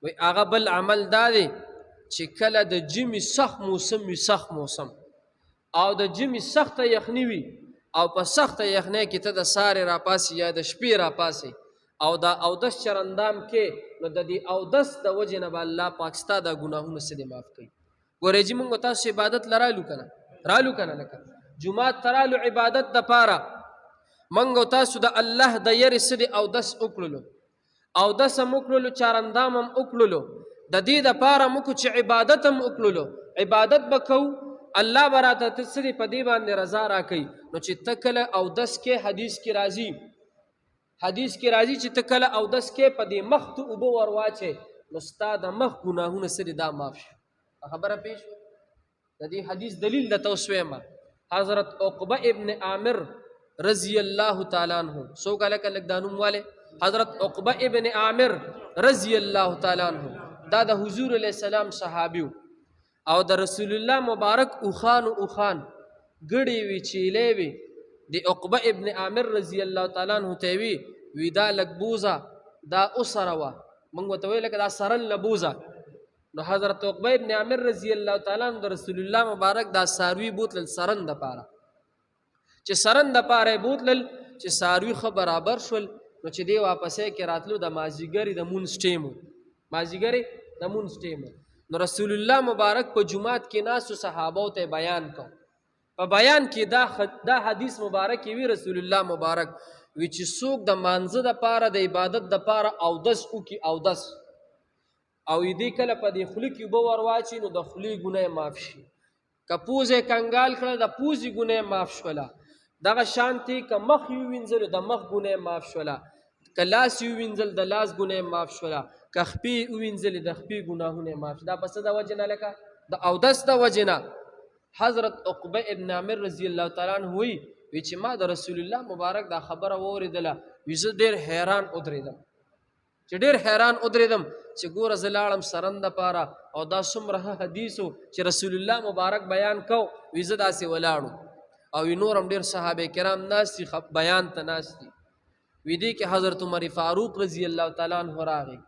وی هغه بل عمل دا دی چې کله د ژمي سخت موسم وي، سخت موسم، او د ژمي سخته یخني وي، او په سخته یخنۍ کې ته د سارې راپاسې یا د شپې راپاسې او دا اودس چرندام کې، نو د دې اودس د وجې نه به الله پاک ستا دا ګناهونه څه دی معاف کوي. ګورې چې موږ تاسو عبادت لرالو که نه رالو که نه، لکه جومات ته رالو عبادت دپاره، موږ او تاسو د الله د یرې څه دی اودس وکړلو، اودس هم وکړلو، چارندام هم وکړلو، د دې دپاره موږ چې عبادت هم وکړلو، عبادت به کوو، الله به راته ته څه دی په دې باندې رضا راکوي. نو چې ته کله اودس کې حدیث کې راځي چې ته کله اودس کې په دې مخ ته اوبه ور واچې، نو ستا د مخ ګناهونه څه دي دا معاف شي. خبره پېښ شوه؟ د دې حدیث دلیل درته اوس وایم. حضرت عقبه ابن عامر رضی الله تعالی عنہ، څوک هلکه لږ دا نوم والے، حضرت عقبه ابن عامر رضی الله تعالی عنہ دا د حضور علیه السلام صحابي او د رسول الله مبارک اوخان ګړې وي، چیلې وي، د عقبه ابن عامر رضی الله تعالی عنہ ته وی دا لږ بوزه دا اسره وه، موږ ورته ویل لکه دا سرن له بوزه. نو حضرت عقبه ابن عامر رضی الله تعالی عنہ د رسول الله مبارک دا څاروي بوتلل سرن دپاره، چې سرن دپاره یې بوتلل، چې څاروي ښه برابر شول، نو چې دی واپسې کې راتلو د مازدیګرې د مونځ ټیم و، نو رسول الله مبارک په جماعت کې ناسو صحابو ته بیان کو، په بیان کې دا حدیث مبارک وی رسول الله مبارک وی چې څوک د مانځه دپاره د عبادت دپاره اودس وکړي، اودس او دې کله په دې خولې کې اوبه ور واچي، نو د خولې ګناه معاف شي، که پوزه کنګال کړه د پوزې ګناه معاف شوله، دغه شانتې که مخ یې ووینځلو د مخ ګناه معاف شوله، که لاس یې ووینځل د لاس ګناه معاف شوله، که خپې یې ووینځلې د خپې ګناهونه معاف شوله. دا په څه د وجې نه؟ لکه د اودس د وجې نه. حضرت عقبه ابن عامر رضی الله تعالی عنہ وی چې ما د رسول الله مبارک دا خبره واورېدله، وی زه ډېر حیران ودرېدم چې ګوره زه لاړم سرن دپاره او دا څومره حدیثو چې رسول الله مبارک بیان کو، وی زه داسې ولاړو او وی نور هم ډېر صحابه کرام ناست دي بیان ته ناست دي. وی دی کې حضرت عمر فاروق رضی الله تعالی عنہ راغی،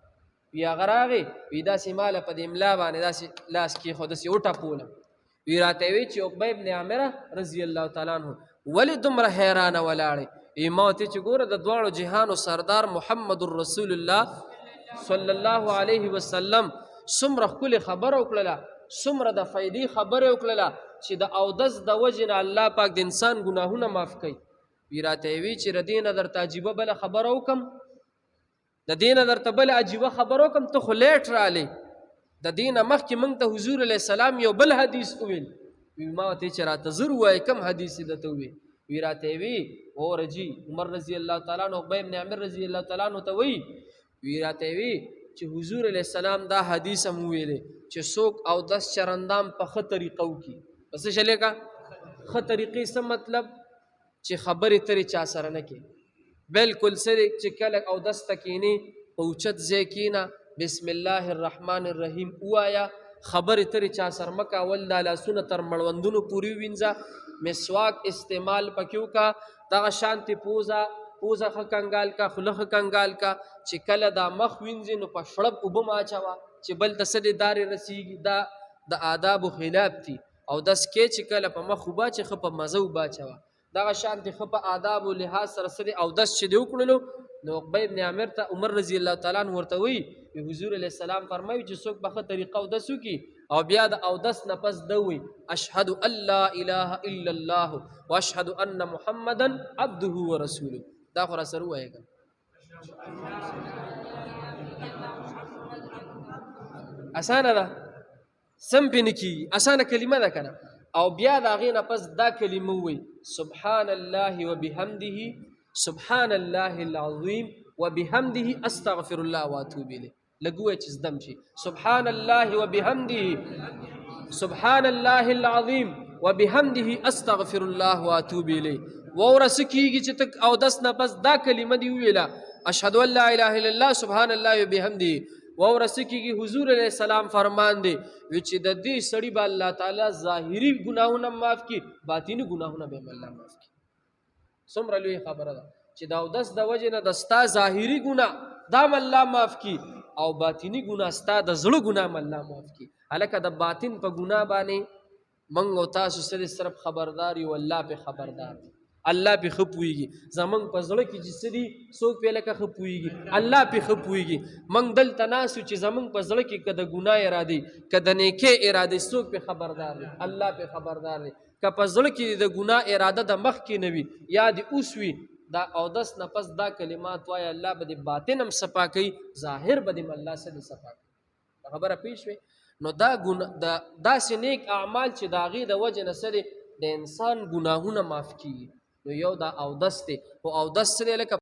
وی هغه راغی، وی داسې ماله په دې املا باندې داسې لاس کېښود، داسې وټپولم، وی راته وی چې عقبه ابن عامره رضی الله تعالی عنہ ولې دومره حیرانه ولاړې؟ وی ما ورته چې ګوره د دواړو جهانو سردار محمد رسول الله صلی الله علیه وسلم څومره ښکلې خبره وکړله، څومره د فایدې خبره وکړله چې د اودس د وجې نه الله پاک د انسان ګناهونه معاف کوي. وی راته وی چې د دې نه درته عجیبه بله خبره وکړم، د دې نه درته بله عجیبه خبره وکړم، ته خو لیټ رالی، د دې نه مخکې موږ ته حضور علیه السلام یو بل حدیث وویل. وی ما ورته چې راته زر ووایې کوم حدیث یې درته وویل؟ وی راته وی اوره جي عمر رضی الله تعالی عنہ عقبه ابن عامر رضی الله تعالی عنہ ته وی راته وی چې حضور علیه السلام دا حدیث هم وویلی چې څوک اودس چرندام په ښه طریقه وکړي، په څه شلې کا ښه طریقې، څه مطلب چې خبرې ترې چا سره نه کوي، بلکل څه چې کله اودس ته کښېنې په اوچت ځای کښېنه، بسم الله الرحمن الرحیم ووایه، خبرې ترې چا سره مه کوه، اول دا لاسونه تر مړوندونو پورې ووینځه، مسواک استعمال پکې وکړه، دغه شانتې پوزه ښه کنګال کا، خوله ښه کنګال کا، چې کله دا مخ وینځې نو په شړپ اوبه مه اچوه چې بل ته څه دی دارې رسېږي، دا د آدابو خلاف دي. اودس کې چې کله په مخ اوبه اچې ښه په مزه اوبه اچوه، دغه شانتې ښه په آدابو لحاظ سره څه دی اودس چې دی وکړلو. نو عقبه ابن عامر ته عمر رضی الله تعالی عنہ ورته وی حضور علیه السلام فرمایي چې څوک به ښه طریقه اودس وکړي او بیا د اودس نه پس ده وی اشهد ان لا اله الا الله واشهد ان محمدا عبده ورسوله. دا خو را سره ووایه که اسانه ده، سم پې نه کېږي، اسانه کلمه ده که نه. او بیا د هغې نه پس دا کلمه ووایي سبحان الله وبحمده سبحان الله العظیم وبحمده استغفر الله واتوب الیه. لږ ووایه چې زدم شي سبحان الله وبحمده سبحان الله العظیم وبحمده استغفر الله واتوب الیه. واوره څه کېږي چې ته اودس نه پس دا کلمه دې وویله اشهد ان لا اله الا الله سبحان الله وبحمده، واوره څه کېږي حضور علیه السلام فرمان دی وی چې د دې سړي به الله تعالی ظاهري ګناهونه معاف کړي، باطني ګناهونه به هم الله معاف کړي. څومره لوی خبره ده چې د اودس د وجې نه د ستا ظاهري ګناه دا هم الله معاف کړي، او باطینی ګناه ستا د زړه ګناه م الله معاف کړي. هلکه د باطن په ګناه باندې موږ او تاسو صرف خبردار یو، الله پې خبردار دی، الله پې ښه پوهېږي. زموږ په زړه کې چې څه دي څوک پې لکه ښه پوهېږي، الله پې ښه پوهېږي. موږ دلته ناست یو چې زموږ په زړه کې که د ګناه ارادې که د نیکۍ ارادې څوک پې خبردار دی، الله پې خبردار دی. که په زړه کې د ګناه اراده د مخکې نه وي یا د اوس وي، دا اودس نه پس دا کلمات وایه، الله به د باطن هم صفا کوي، ظاهر به د الله څه د صفا کوي. خبره پوه شوې؟ نو دا داسې نیک اعمال چې د هغې د وجې نه څه دی د انسان ګناهونه معاف کېږي. نو یو دا اودس دی، خو اودس څه دی لکه